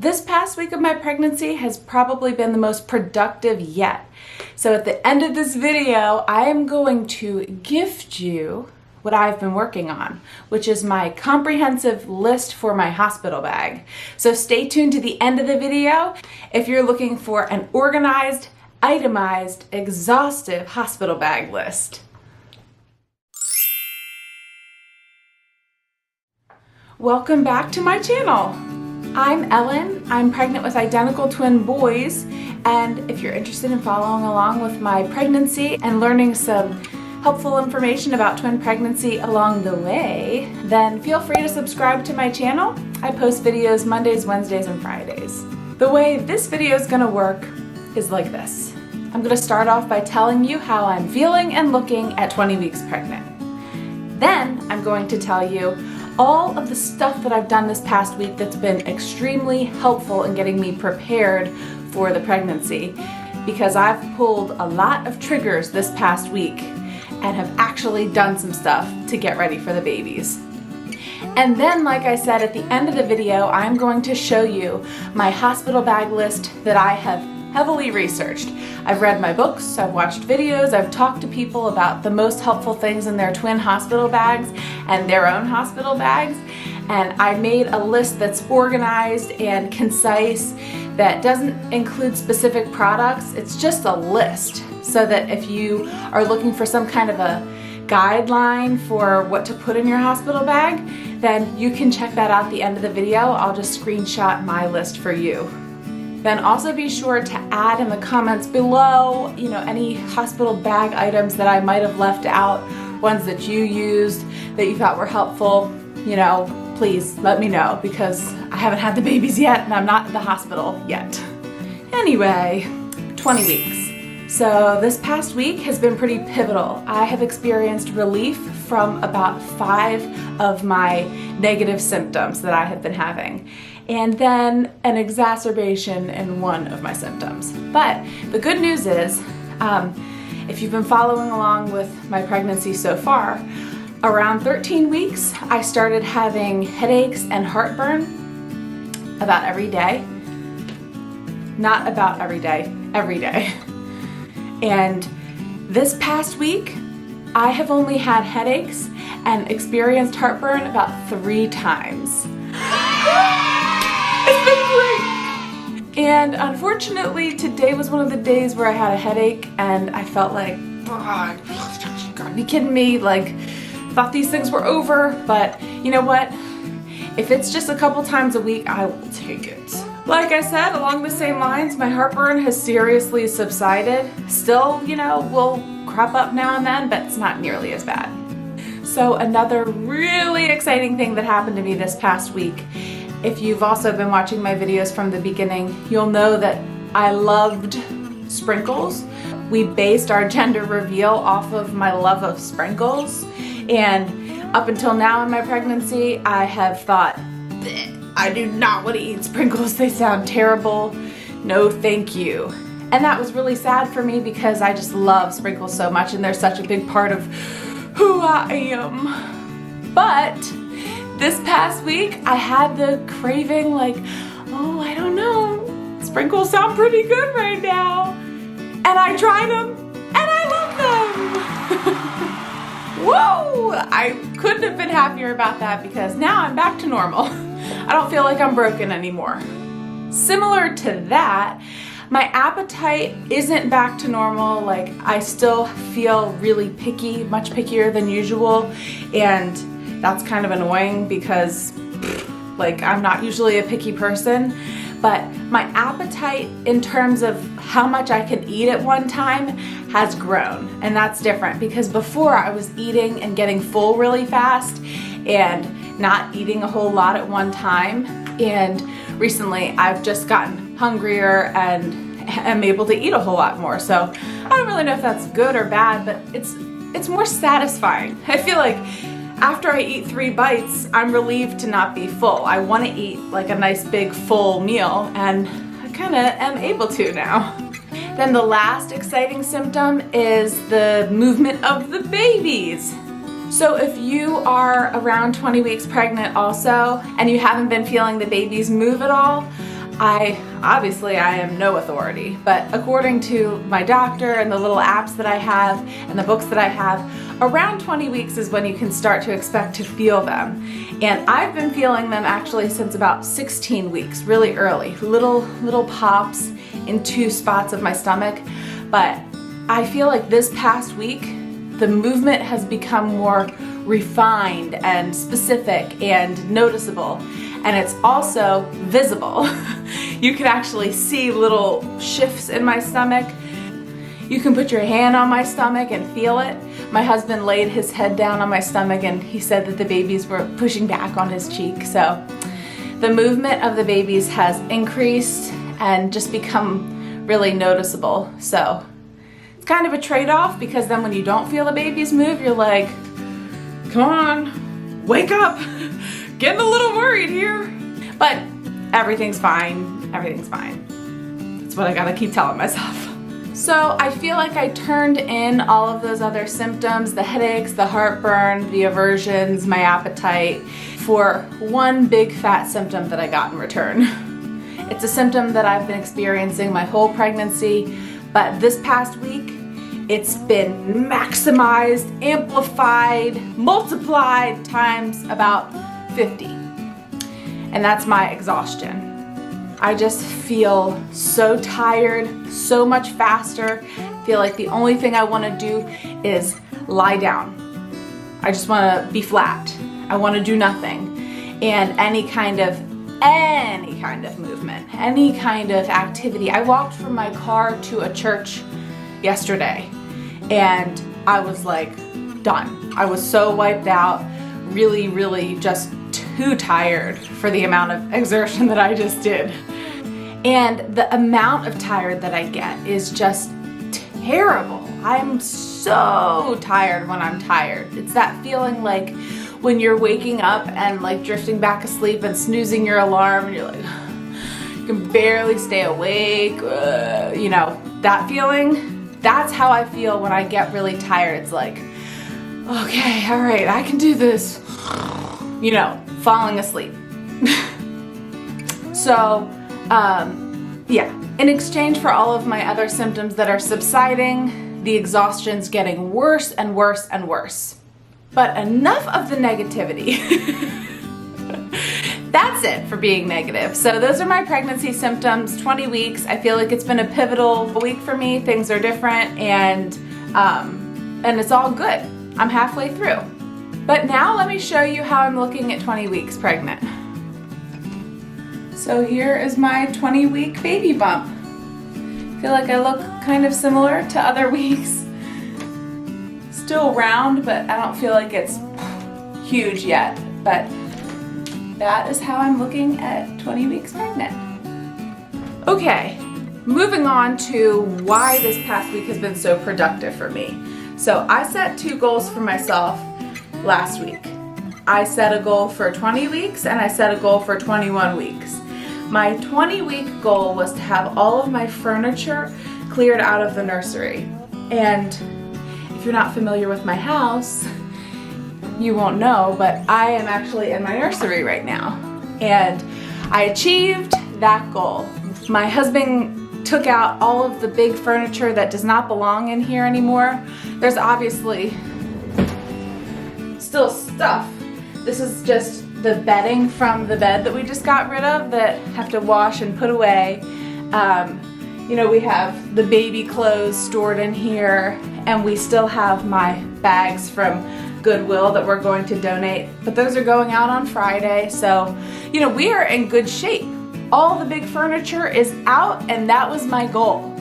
This past week of my pregnancy has probably been the most productive yet. So at the end of this video, I am going to gift you what I've been working on, which is my comprehensive list for my hospital bag. So stay tuned to the end of the video if you're looking for an organized, itemized, exhaustive hospital bag list. Welcome back to my channel. I'm Ellen. I'm pregnant with identical twin boys, and if you're interested in following along with my pregnancy and learning some helpful information about twin pregnancy along the way, then feel free to subscribe to my channel. I post videos Mondays, Wednesdays, and Fridays. The way this video is going to work is like this. I'm going to start off by telling you how I'm feeling and looking at 20 weeks pregnant. Then I'm going to tell you all of the stuff that I've done this past week that's been extremely helpful in getting me prepared for the pregnancy, because I've pulled a lot of triggers this past week and have actually done some stuff to get ready for the babies. And then, like I said, at the end of the video, I'm going to show you my hospital bag list that I have heavily researched. I've read my books, I've watched videos, I've talked to people about the most helpful things in their twin hospital bags and their own hospital bags, and I made a list that's organized and concise that doesn't include specific products. It's just a list, so that if you are looking for some kind of a guideline for what to put in your hospital bag, then you can check that out at the end of the video. I'll just screenshot my list for you. Then also be sure to add in the comments below, any hospital bag items that I might have left out, ones that you used that you thought were helpful. Please let me know, because I haven't had the babies yet and I'm not in the hospital yet. Anyway, 20 weeks. So this past week has been pretty pivotal. I have experienced relief from about 5 of my negative symptoms that I have been having, and then an exacerbation in 1 of my symptoms. But the good news is, if you've been following along with my pregnancy so far, around 13 weeks, I started having headaches and heartburn about every day. Not about every day, every day. And this past week, I have only had headaches and experienced heartburn about 3 times. It's been great! And unfortunately, today was one of the days where I had a headache and I felt like, you gotta be kidding me, thought these things were over, but you know what? If it's just a couple times a week, I will take it. Like I said, along the same lines, my heartburn has seriously subsided. Still, will crop up now and then, but it's not nearly as bad. So another really exciting thing that happened to me this past week, if you've also been watching my videos from the beginning, you'll know that I loved sprinkles. We based our gender reveal off of my love of sprinkles, and up until now in my pregnancy, I have thought, I do not want to eat sprinkles, they sound terrible, no thank you. And that was really sad for me, because I just love sprinkles so much and they're such a big part of who I am. But this past week I had the craving, I don't know, sprinkles sound pretty good right now. And I tried them and I love them. Whoa! I couldn't have been happier about that, because now I'm back to normal. I don't feel like I'm broken anymore. Similar to that, my appetite isn't back to normal. I still feel really picky, much pickier than usual, and that's kind of annoying because I'm not usually a picky person. But my appetite in terms of how much I can eat at one time has grown, and that's different, because before I was eating and getting full really fast and not eating a whole lot at one time, and recently I've just gotten hungrier and am able to eat a whole lot more. So I don't really know if that's good or bad, but it's more satisfying. I feel like after I eat 3 bites, I'm relieved to not be full. I want to eat a nice big full meal, and I kind of am able to now. Then the last exciting symptom is the movement of the babies. So if you are around 20 weeks pregnant also, and you haven't been feeling the babies move at all, Obviously I am no authority, but according to my doctor and the little apps that I have and the books that I have, around 20 weeks is when you can start to expect to feel them. And I've been feeling them actually since about 16 weeks, really early, little pops in 2 spots of my stomach. But I feel like this past week, the movement has become more refined and specific and noticeable. And it's also visible. You can actually see little shifts in my stomach. You can put your hand on my stomach and feel it. My husband laid his head down on my stomach and he said that the babies were pushing back on his cheek. So the movement of the babies has increased and just become really noticeable. So it's kind of a trade-off, because then when you don't feel the babies move, you're like, come on, wake up. Getting a little worried here. But everything's fine. Everything's fine. That's what I gotta keep telling myself. So I feel like I turned in all of those other symptoms, the headaches, the heartburn, the aversions, my appetite, for one big fat symptom that I got in return. It's a symptom that I've been experiencing my whole pregnancy, but this past week, it's been maximized, amplified, multiplied times about 50. And that's my exhaustion. I just feel so tired, so much faster. I feel like the only thing I want to do is lie down. I just want to be flat. I want to do nothing. And any kind of movement, any kind of activity. I walked from my car to a church yesterday and I was like done. I was so wiped out, really just too tired for the amount of exertion that I just did. And the amount of tired that I get is just terrible. I'm so tired when I'm tired. It's that feeling like when you're waking up and like drifting back asleep and snoozing your alarm and you're like, you can barely stay awake, you know, that feeling. That's how I feel when I get really tired. It's like, okay, all right, I can do this. You know, falling asleep. So, yeah, in exchange for all of my other symptoms that are subsiding, the exhaustion's getting worse and worse and worse. But enough of the negativity. That's it for being negative. So those are my pregnancy symptoms, 20 weeks. I feel like it's been a pivotal week for me. Things are different and it's all good. I'm halfway through. But now let me show you how I'm looking at 20 weeks pregnant. So here is my 20-week baby bump. I feel like I look kind of similar to other weeks. Still round, but I don't feel like it's huge yet. But that is how I'm looking at 20 weeks pregnant. Okay, moving on to why this past week has been so productive for me. So I set 2 goals for myself last week. I set a goal for 20 weeks and I set a goal for 21 weeks. My 20-week goal was to have all of my furniture cleared out of the nursery. And if you're not familiar with my house, you won't know, but I am actually in my nursery right now. And I achieved that goal. My husband took out all of the big furniture that does not belong in here anymore. There's obviously still stuff. This is just the bedding from the bed that we just got rid of that have to wash and put away. You know, we have the baby clothes stored in here, and we still have my bags from Goodwill that we're going to donate, but those are going out on Friday. So, you know, we are in good shape. All the big furniture is out, and that was my goal.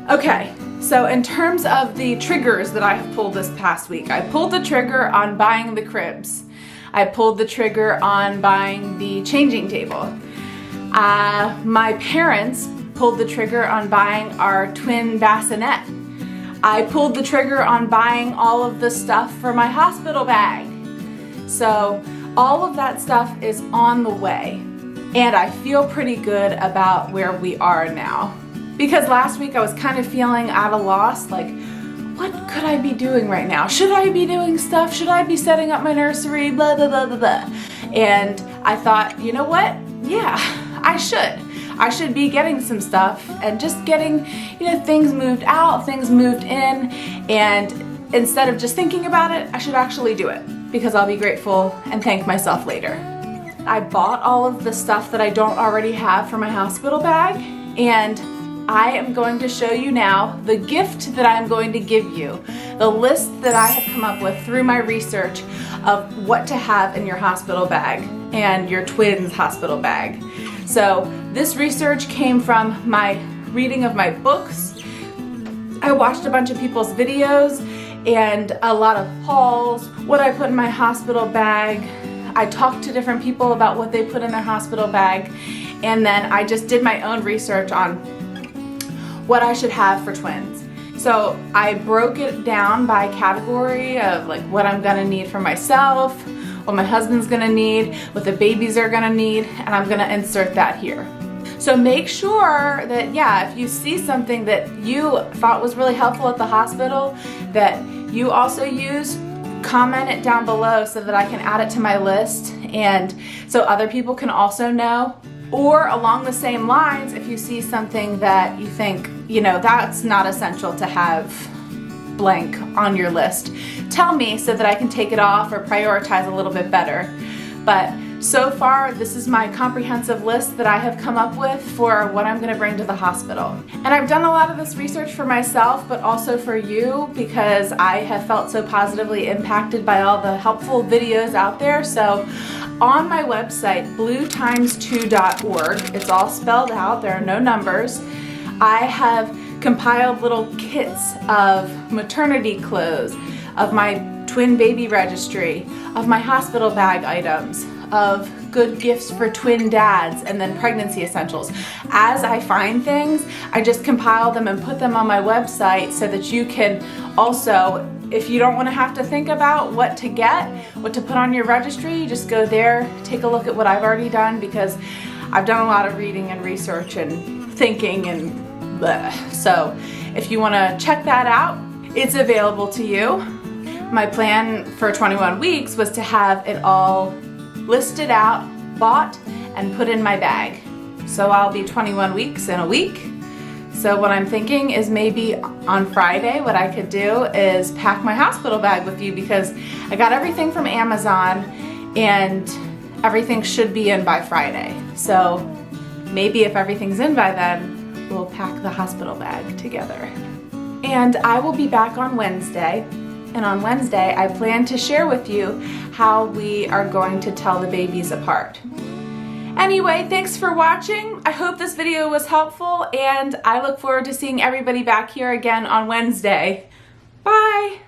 Okay, so in terms of the triggers that I have pulled this past week, I pulled the trigger on buying the cribs. I pulled the trigger on buying the changing table. My parents pulled the trigger on buying our twin bassinet. I pulled the trigger on buying all of the stuff for my hospital bag. So all of that stuff is on the way, and I feel pretty good about where we are now. Because last week I was kind of feeling at a loss, like, what could I be doing right now? Should I be doing stuff? Should I be setting up my nursery? Blah, blah, blah, blah, blah. And I thought, you know what? Yeah, I should. I should be getting some stuff and just getting, things moved out, things moved in, and instead of just thinking about it, I should actually do it because I'll be grateful and thank myself later. I bought all of the stuff that I don't already have for my hospital bag, and I am going to show you now the gift that I'm going to give you, the list that I have come up with through my research of what to have in your hospital bag and your twins' hospital bag. So this research came from my reading of my books. I watched a bunch of people's videos and a lot of hauls, what I put in my hospital bag. I talked to different people about what they put in their hospital bag, and then I just did my own research on what I should have for twins. So I broke it down by category of like what I'm gonna need for myself, what my husband's gonna need, what the babies are gonna need, and I'm gonna insert that here. So make sure that, if you see something that you thought was really helpful at the hospital that you also use, comment it down below so that I can add it to my list and so other people can also know. Or along the same lines, if you see something that you think, that's not essential to have blank on your list, tell me so that I can take it off or prioritize a little bit better. But so far, this is my comprehensive list that I have come up with for what I'm going to bring to the hospital. And I've done a lot of this research for myself, but also for you because I have felt so positively impacted by all the helpful videos out there. So on my website, bluetimes2.org, it's all spelled out, there are no numbers, I have compiled little kits of maternity clothes, of my twin baby registry, of my hospital bag items, of good gifts for twin dads, and then pregnancy essentials. As I find things, I just compile them and put them on my website so that you can also, if you don't want to have to think about what to get, what to put on your registry, you just go there, take a look at what I've already done because I've done a lot of reading and research and thinking and bleh. So if you want to check that out, it's available to you. My plan for 21 weeks was to have it all listed out, bought, and put in my bag. So I'll be 21 weeks in a week. So what I'm thinking is maybe on Friday what I could do is pack my hospital bag with you because I got everything from Amazon and everything should be in by Friday. So maybe if everything's in by then, we'll pack the hospital bag together. And I will be back on Wednesday. And on Wednesday, I plan to share with you how we are going to tell the babies apart. Anyway, thanks for watching. I hope this video was helpful, and I look forward to seeing everybody back here again on Wednesday. Bye!